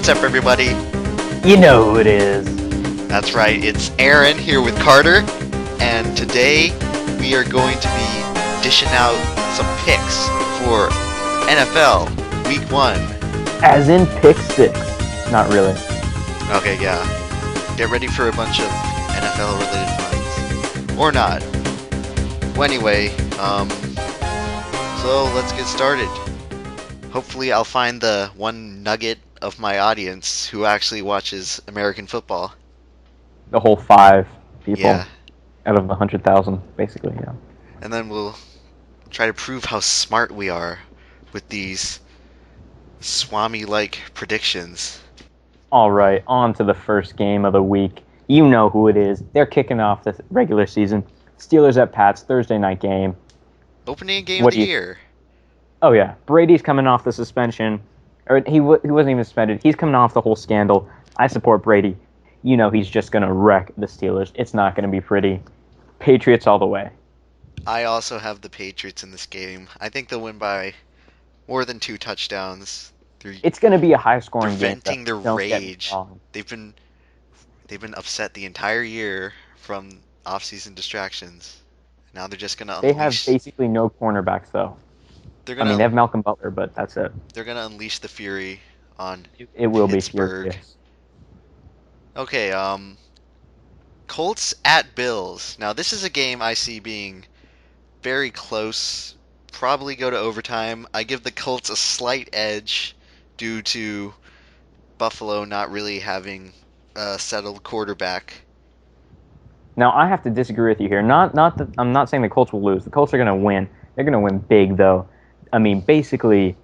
What's up, everybody? You know who it is. That's right, it's Aaron here with Carter, and today we are going to be dishing out some picks for NFL Week 1. As in pick 6. Not really. Okay, yeah. Get ready for a bunch of NFL-related puns. Or not. Well, anyway, so let's get started. Hopefully I'll find the one nugget of my audience who actually watches American football. The whole 5 people Yeah. out of the 100,000, basically, yeah. And then we'll try to prove how smart we are with these Swami-like predictions. All right, on to the first game of the week. You know who it is. They're kicking off the regular season. Steelers at Pats, Thursday night game. Opening game of the year. Oh, yeah. Brady's coming off the suspension. Or he wasn't even suspended. He's coming off the whole scandal. I support Brady. You know he's just going to wreck the Steelers. It's not going to be pretty. Patriots all the way. I also have the Patriots in this game. I think they'll win by more than 2 touchdowns. It's going to be a high-scoring game. They're venting their Don't rage. They've been upset the entire year from off-season distractions. Now they're just going to unleash. They have basically no cornerbacks, though. They have Malcolm Butler, but that's it. They're going to unleash the fury on It will Pittsburgh. be furious. Okay, Colts at Bills. Now, this is a game I see being very close. Probably go to overtime. I give the Colts a slight edge due to Buffalo not really having a settled quarterback. Now, I have to disagree with you here. I'm not saying the Colts will lose. The Colts are going to win. They're going to win big, though. I mean, basically,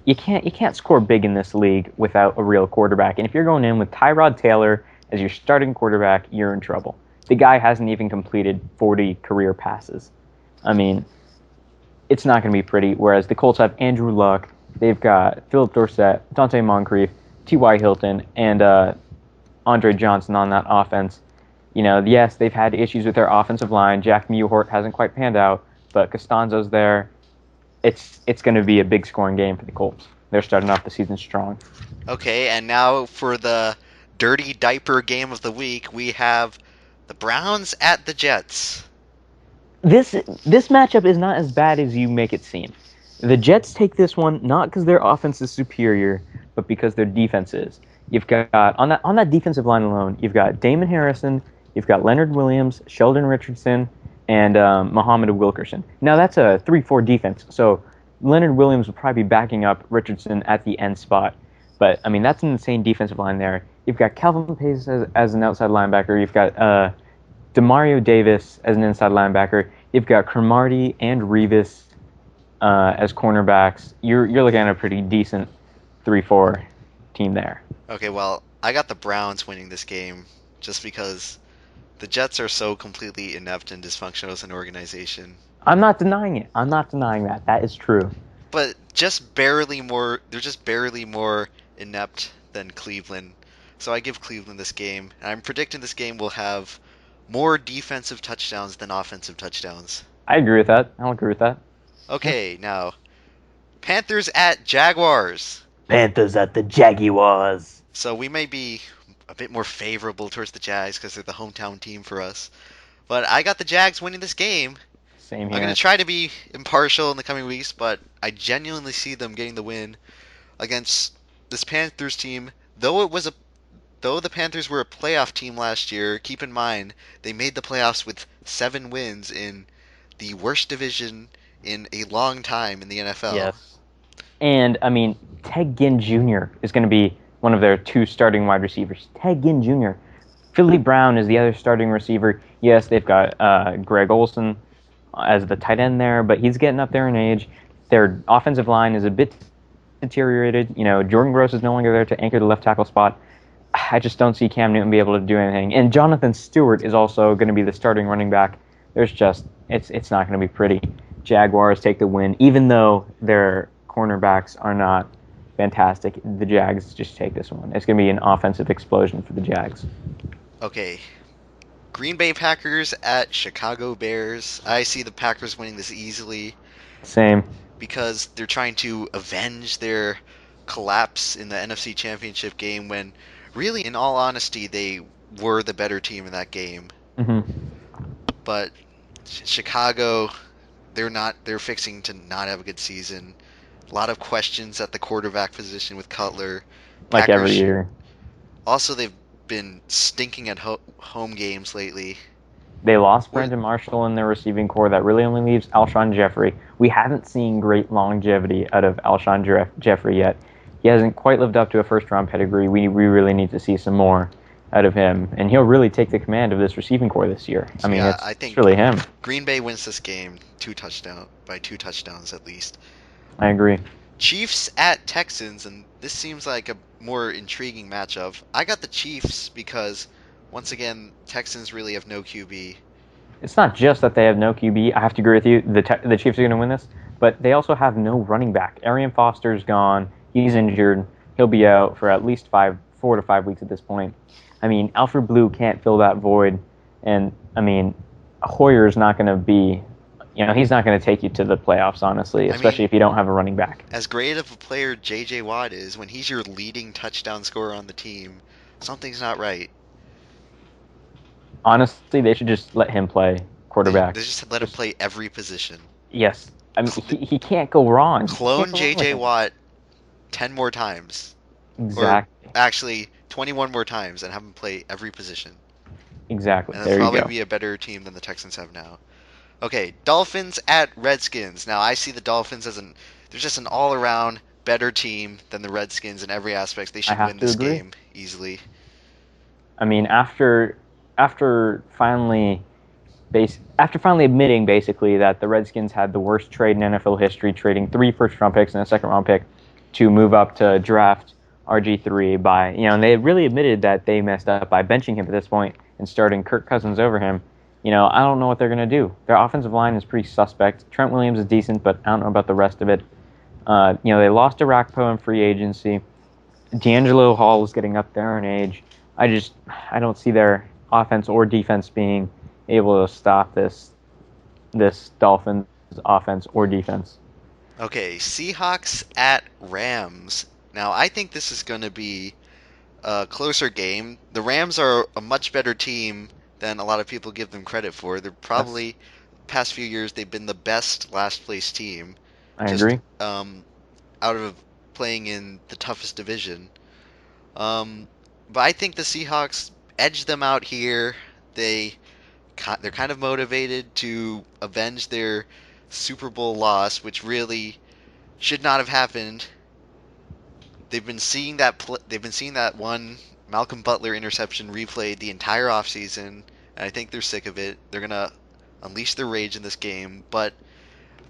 you can't score big in this league without a real quarterback. And if you're going in with Tyrod Taylor as your starting quarterback, you're in trouble. The guy hasn't even completed 40 career passes. I mean, it's not going to be pretty. Whereas the Colts have Andrew Luck, they've got Philip Dorsett, Dante Moncrief, T.Y. Hilton, and Andre Johnson on that offense. You know, yes, they've had issues with their offensive line. Jack Mewhort hasn't quite panned out, but Costanzo's there. It's going to be a big scoring game for the Colts. They're starting off the season strong. Okay, and now for the dirty diaper game of the week, we have the Browns at the Jets. This matchup is not as bad as you make it seem. The Jets take this one not because their offense is superior, but because their defense is. You've got on that defensive line alone, you've got Damon Harrison, you've got Leonard Williams, Sheldon Richardson, and Muhammad Wilkerson. Now, that's a 3-4 defense, so Leonard Williams will probably be backing up Richardson at the end spot. But, I mean, that's an insane defensive line there. You've got Calvin Pace as an outside linebacker. You've got Demario Davis as an inside linebacker. You've got Cromartie and Revis as cornerbacks. You're looking at a pretty decent 3-4 team there. Okay, well, I got the Browns winning this game just because the Jets are so completely inept and dysfunctional as an organization. I'm not denying it. I'm not denying that. That is true. But they're just barely more inept than Cleveland. So I give Cleveland this game. And I'm predicting this game will have more defensive touchdowns than offensive touchdowns. I agree with that. I'll agree with that. Okay, now, Panthers at Jaguars. Panthers at the Jaguars. So we may be a bit more favorable towards the Jags because they're the hometown team for us. But I got the Jags winning this game. Same here. I'm going to try to be impartial in the coming weeks, but I genuinely see them getting the win against this Panthers team. Though the Panthers were a playoff team last year, keep in mind they made the playoffs with 7 wins in the worst division in a long time in the NFL. Yes. And, I mean, Ted Ginn Jr. is going to be one of their 2 starting wide receivers. Ted Ginn Jr. Philly Brown is the other starting receiver. Yes, they've got Greg Olsen as the tight end there, but he's getting up there in age. Their offensive line is a bit deteriorated. You know, Jordan Gross is no longer there to anchor the left tackle spot. I just don't see Cam Newton be able to do anything. And Jonathan Stewart is also going to be the starting running back. It's not going to be pretty. Jaguars take the win, even though their cornerbacks are not fantastic. The Jags just take this one. It's going to be an offensive explosion for the Jags. Okay. Green Bay Packers at Chicago Bears. I see the Packers winning this easily. Same. Because they're trying to avenge their collapse in the NFC Championship game when, really, in all honesty, they were the better team in that game. Hmm. But Chicago, they're fixing to not have a good season. A lot of questions at the quarterback position with Cutler. Like every Packers year. also, they've been stinking at home games lately. They lost Or Brandon Marshall in their receiving core. That really only leaves Alshon Jeffrey. We haven't seen great longevity out of Alshon Jeffrey yet. He hasn't quite lived up to a first round pedigree. We really need to see some more out of him. And he'll really take the command of this receiving core this year. I so mean, yeah, I it's think really him. Green Bay wins this game by 2 touchdowns at least. I agree. Chiefs at Texans, and this seems like a more intriguing matchup. I got the Chiefs because once again, Texans really have no QB. It's not just that they have no QB. I have to agree with you. The Chiefs are going to win this, but they also have no running back. Arian Foster's gone. He's injured. He'll be out for at least 4 to 5 weeks at this point. I mean, Alfred Blue can't fill that void, and I mean, Hoyer's not going to be. He's not going to take you to the playoffs, honestly, I mean, especially if you don't have a running back. as great of a player J.J. Watt is, when he's your leading touchdown scorer on the team, something's not right. Honestly, they should just let him play They quarterback. just let him Just play every position. yes. I mean, Cl- he can't go wrong. You can't Clone go wrong with J.J. him. Watt 10 more times. Or Exactly. actually, 21 more times and have him play every position. Exactly. And they'll There you probably go. be a better team than the Texans have now. Okay, Dolphins at Redskins. Now, I see the Dolphins as they're just an all-around better team than the Redskins in every aspect. They I should have win to this agree. game easily. I mean, after finally admitting basically that the Redskins had the worst trade in NFL history, trading 3 first-round picks and a second-round pick to move up to draft RG3 and they really admitted that they messed up by benching him at this point and starting Kirk Cousins over him. I don't know what they're going to do. Their offensive line is pretty suspect. Trent Williams is decent, but I don't know about the rest of it. They lost to Rakpo in free agency. D'Angelo Hall is getting up there in age. I don't see their offense or defense being able to stop this Dolphins offense or defense. Okay, Seahawks at Rams. Now, I think this is going to be a closer game. The Rams are a much better team than a lot of people give them credit for. They're That's probably past few years they've been the best last place team, I just agree. out of playing in the toughest division. Um, but I think the Seahawks edge them out here. They they're kind of motivated to avenge their Super Bowl loss, which really should not have happened. They've been seeing that one Malcolm Butler interception replayed the entire offseason, and I think they're sick of it. They're gonna unleash their rage in this game, but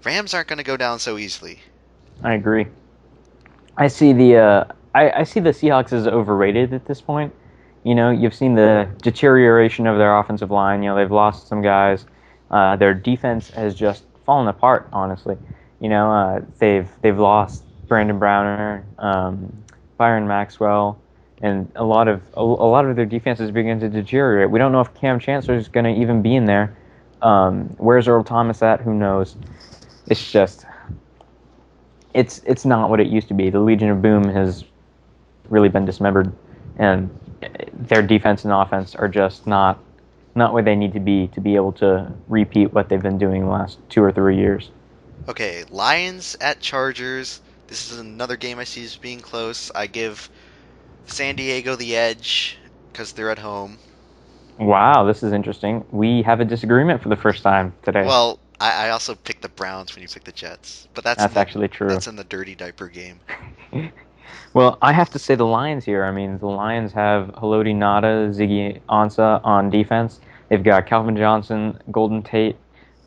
Rams aren't gonna go down so easily. I agree. I see the Seahawks as overrated at this point. You've seen the deterioration of their offensive line. They've lost some guys. Their defense has just fallen apart. Honestly, they've lost Brandon Browner, Byron Maxwell, and a lot of their defense is beginning to deteriorate. We don't know if Cam Chancellor is going to even be in there. Where's Earl Thomas at? Who knows? It's just it's not what it used to be. The Legion of Boom has really been dismembered, and their defense and offense are just not where they need to be able to repeat what they've been doing the last 2 or 3 years. Okay, Lions at Chargers. This is another game I see as being close. I give San Diego the edge because they're at home. Wow, this is interesting. We have a disagreement for the first time today. Well, I also picked the Browns when you picked the Jets, but That's actually true. that's in the dirty diaper game. Well, I have to say the Lions here. I mean, the Lions have Haloti Nada, Ziggy Ansah on defense. They've got Calvin Johnson, Golden Tate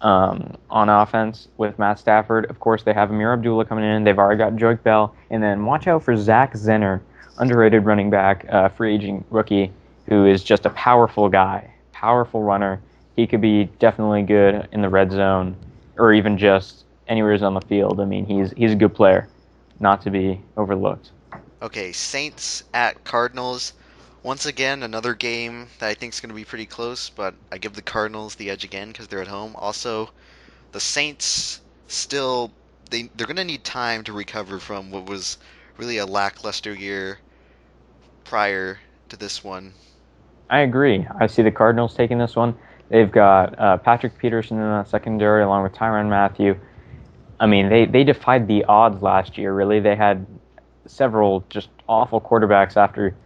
on offense with Matt Stafford. Of course, they have Amir Abdullah coming in. They've already got Joik Bell. And then watch out for Zach Zenner, underrated running back, free agent rookie, who is just a powerful guy, powerful runner. He could be definitely good in the red zone or even just anywhere on the field. I mean, he's a good player, not to be overlooked. Okay, Saints at Cardinals. Once again, another game that I think is going to be pretty close, but I give the Cardinals the edge again because they're at home. Also, the Saints still they're going to need time to recover from what was really a lackluster year prior to this one. I agree. I see the Cardinals taking this one. They've got Patrick Peterson in that secondary along with Tyrann Mathieu. I mean, they defied the odds last year, really. They had several just awful quarterbacks after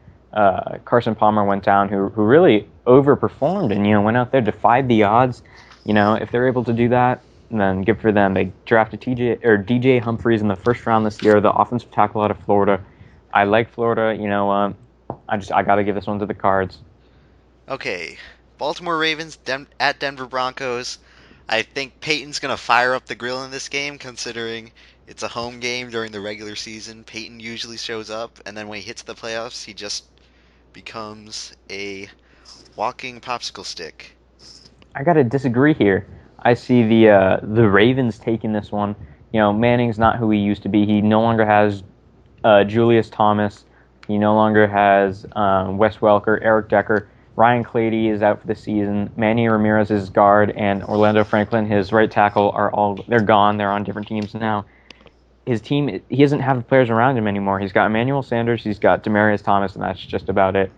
Carson Palmer went down who really overperformed and, went out there, defied the odds. If they're able to do that, then good for them. They drafted DJ Humphreys in the first round this year, the offensive tackle out of Florida. I like Florida. I got to give this one to the Cards. Okay, Baltimore Ravens at Denver Broncos. I think Peyton's going to fire up the grill in this game, considering it's a home game during the regular season. Peyton usually shows up, and then when he hits the playoffs, he just becomes a walking popsicle stick. I gotta disagree here. I see the Ravens taking this one. Manning's not who he used to be. He no longer has Julius Thomas. He no longer has Wes Welker, Eric Decker. Ryan Clady is out for the season. Manny Ramirez is guard, and Orlando Franklin, his right tackle, they're gone. They're on different teams now. His team, he doesn't have the players around him anymore. He's got Emmanuel Sanders, he's got Demarius Thomas, and that's just about it.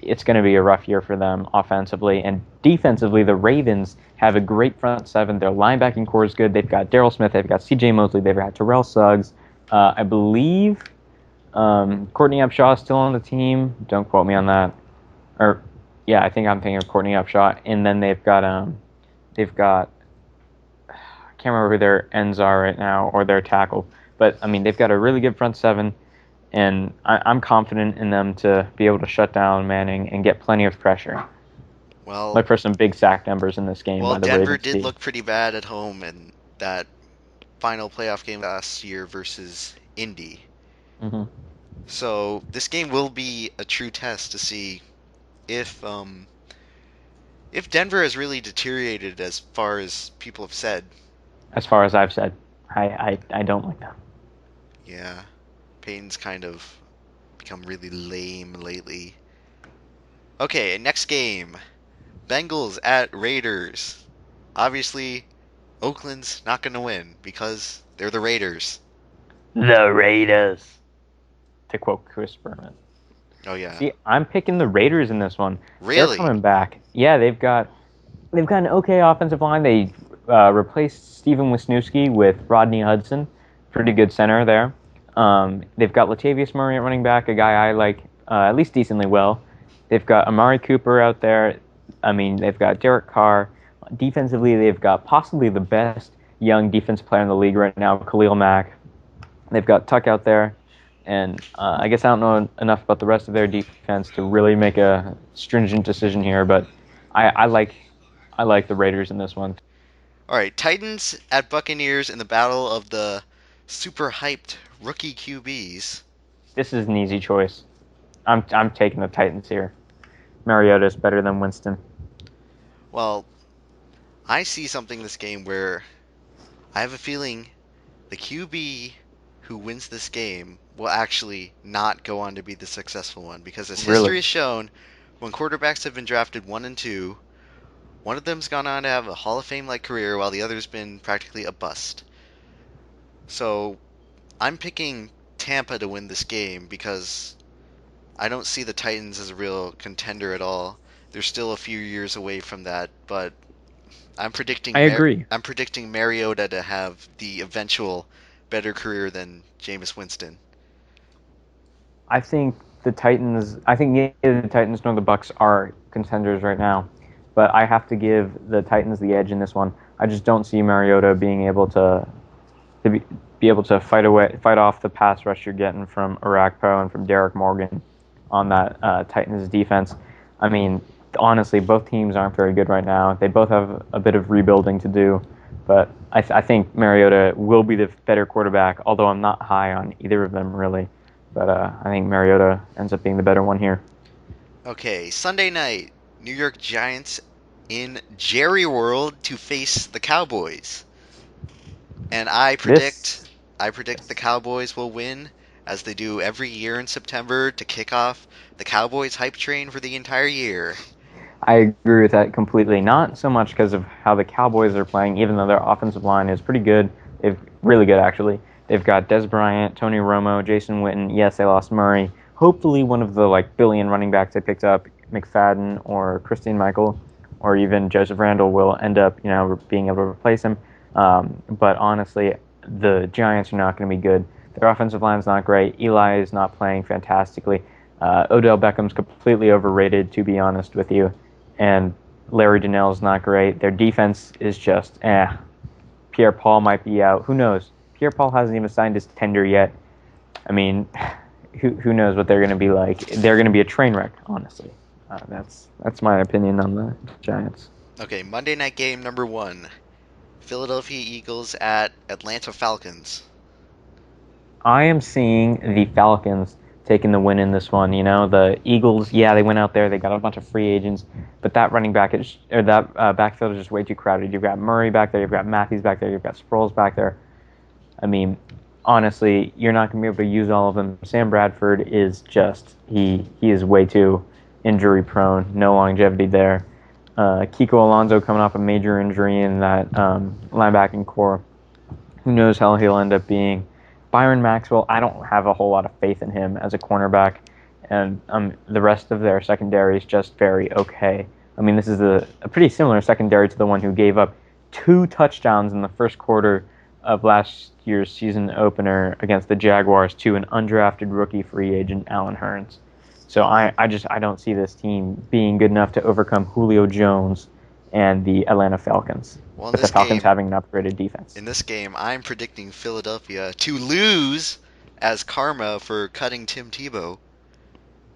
It's going to be a rough year for them offensively. And defensively, the Ravens have a great front seven. Their linebacking core is good. They've got Daryl Smith. They've got C.J. Mosley. They've got Terrell Suggs. I believe Courtney Upshaw is still on the team. Don't quote me on that. Or, yeah, I think I'm thinking of Courtney Upshaw. And then they've got I can't remember who their ends are right now or their tackle. But, I mean, they've got a really good front seven. And I'm confident in them to be able to shut down Manning and get plenty of pressure. Well, Look for some big sack numbers in this game well, by the Denver Ravens did D. look pretty bad at home in that final playoff game last year versus Indy. Mm-hmm. So this game will be a true test to see if Denver has really deteriorated as far as people have said. As far as I've said, I don't like them. Yeah, Payton's kind of become really lame lately. Okay, next game. Bengals at Raiders. Obviously, Oakland's not going to win because they're the Raiders. The Raiders, to quote Chris Berman. Oh yeah. See, I'm picking the Raiders in this one. They're Really? coming back. Yeah, they've got an okay offensive line. They replaced Steven Wisniewski with Rodney Hudson. Pretty good center there. They've got Latavius Murray at running back, a guy I like at least decently well. They've got Amari Cooper out there. I mean, they've got Derek Carr. Defensively, they've got possibly the best young defense player in the league right now, Khalil Mack. They've got Tuck out there. And I guess I don't know enough about the rest of their defense to really make a stringent decision here, but I like the Raiders in this one. All right, Titans at Buccaneers in the battle of the super hyped rookie QBs. This is an easy choice. I'm taking the Titans here. Mariota is better than Winston. Well, I see something in this game where I have a feeling the QB who wins this game will actually not go on to be the successful one because as history Really, has shown, when quarterbacks have been drafted 1 and 2, one of them's gone on to have a Hall of Fame like career while the other's been practically a bust. So, I'm picking Tampa to win this game because I don't see the Titans as a real contender at all. They're still a few years away from that, but I agree. I'm predicting Mariota to have the eventual better career than Jameis Winston. I think the Titans. I think neither the Titans nor the Bucks are contenders right now, but I have to give the Titans the edge in this one. I just don't see Mariota being able to be able to fight off the pass rush you're getting from Arakpo and from Derek Morgan on that Titans defense. I mean, honestly, both teams aren't very good right now. They both have a bit of rebuilding to do, but I think Mariota will be the better quarterback, although I'm not high on either of them really. But I think Mariota ends up being the better one here. Okay, Sunday night, New York Giants in Jerry World to face the Cowboys. And This I predict the Cowboys will win as they do every year in September to kick off the Cowboys hype train for the entire year. I agree with that completely. Not so much because of how the Cowboys are playing, even though their offensive line is pretty good. They're really good, actually. They've got Des Bryant, Tony Romo, Jason Witten. Yes, they lost Murray. Hopefully, one of the like billion running backs they picked up, McFadden or Christine Michael, or even Joseph Randall, will end up being able to replace him. But honestly, the Giants are not going to be good. Their offensive line is not great. Eli is not playing fantastically. Odell Beckham's completely overrated, to be honest with you, and Larry Donnell's not great. Their defense is just Pierre Paul might be out. Who knows? Pierre Paul hasn't even signed his tender yet. I mean, who knows what they're going to be like? They're going to be a train wreck, honestly. That's my opinion on the Giants. Okay, Monday night game number 1. Philadelphia Eagles at Atlanta Falcons. I am seeing the Falcons taking the win in this one. The Eagles, yeah, they went out there, they got a bunch of free agents, but that running back is, or that backfield is just way too crowded. You've got Murray back there, you've got Matthews back there, you've got Sproles back there. I mean, honestly, you're not going to be able to use all of them. Sam Bradford is just he is way too injury prone. No longevity there. Kiko Alonso coming off a major injury in that linebacking core. Who knows how he'll end up being? Byron Maxwell, I don't have a whole lot of faith in him as a cornerback, and the rest of their secondary is just very okay. I mean, this is a pretty similar secondary to the one who gave up 2 touchdowns in the first quarter of last year's season opener against the Jaguars to an undrafted rookie free agent, Allen Hurns. So I don't see this team being good enough to overcome Julio Jones and the Atlanta Falcons, Well, with the Falcons having an upgraded defense. in this game, I'm predicting Philadelphia to lose as karma for cutting Tim Tebow.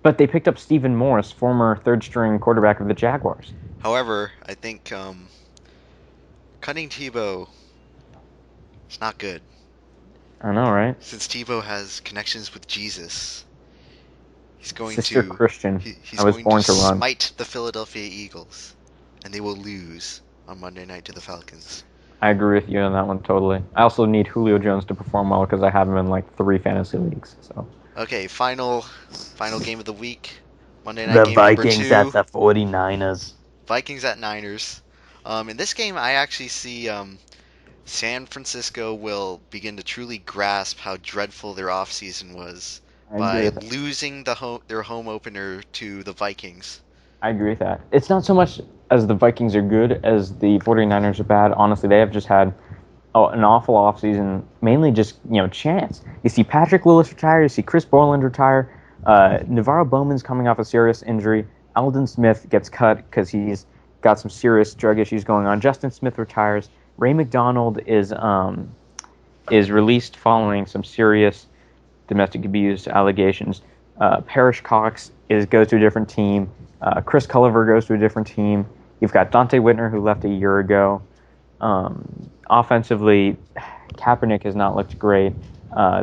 But they picked up Stephen Morris, former third-string quarterback of the Jaguars. However, I think cutting Tebow is not good. I know, right? Since Tebow has connections with Jesus, he's going Sister to Christian. he's I was going to born to run. smite the Philadelphia Eagles, and they will lose on Monday night to the Falcons. I agree with you on that one totally. I also need Julio Jones to perform well because I have him in like 3 fantasy leagues. So Okay, final game of the week. Monday night the game number Vikings at 2. the 49ers. Vikings at Niners. In this game, I actually see San Francisco will begin to truly grasp how dreadful their offseason was I agree by with that. losing their home opener to the Vikings. I agree with that. It's not so much as the Vikings are good as the 49ers are bad. Honestly, they have just had an awful offseason, mainly just, chance. You see Patrick Willis retire, you see Chris Borland retire, Navarro Bowman's coming off a serious injury, Aldon Smith gets cut because he's got some serious drug issues going on, Justin Smith retires, Ray McDonald is released following some serious domestic abuse allegations. Parrish Cox goes to a different team. Chris Culliver goes to a different team. You've got Dante Whitner, who left a year ago. Offensively, Kaepernick has not looked great.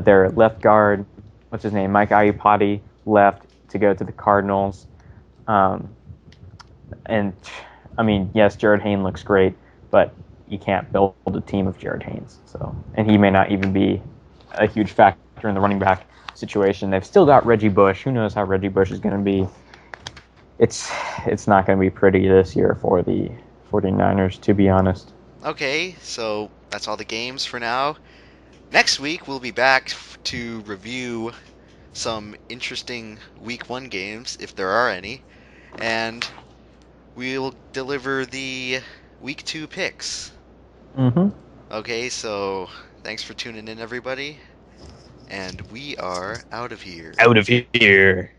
Their left guard, what's his name, Mike Iupati, left to go to the Cardinals. And, I mean, yes, Jared Haynes looks great, but you can't build a team of Jared Haynes. And he may not even be a huge factor in the running back situation. They've still got Reggie Bush. Who knows how Reggie Bush is going to be? It's not going to be pretty this year for the 49ers, to be honest. Okay, so that's all the games for now. Next week, we'll be back to review some interesting Week 1 games, if there are any, and we'll deliver the Week 2 picks. Mm-hmm. Okay, so thanks for tuning in, everybody, and we are out of here. Out of here.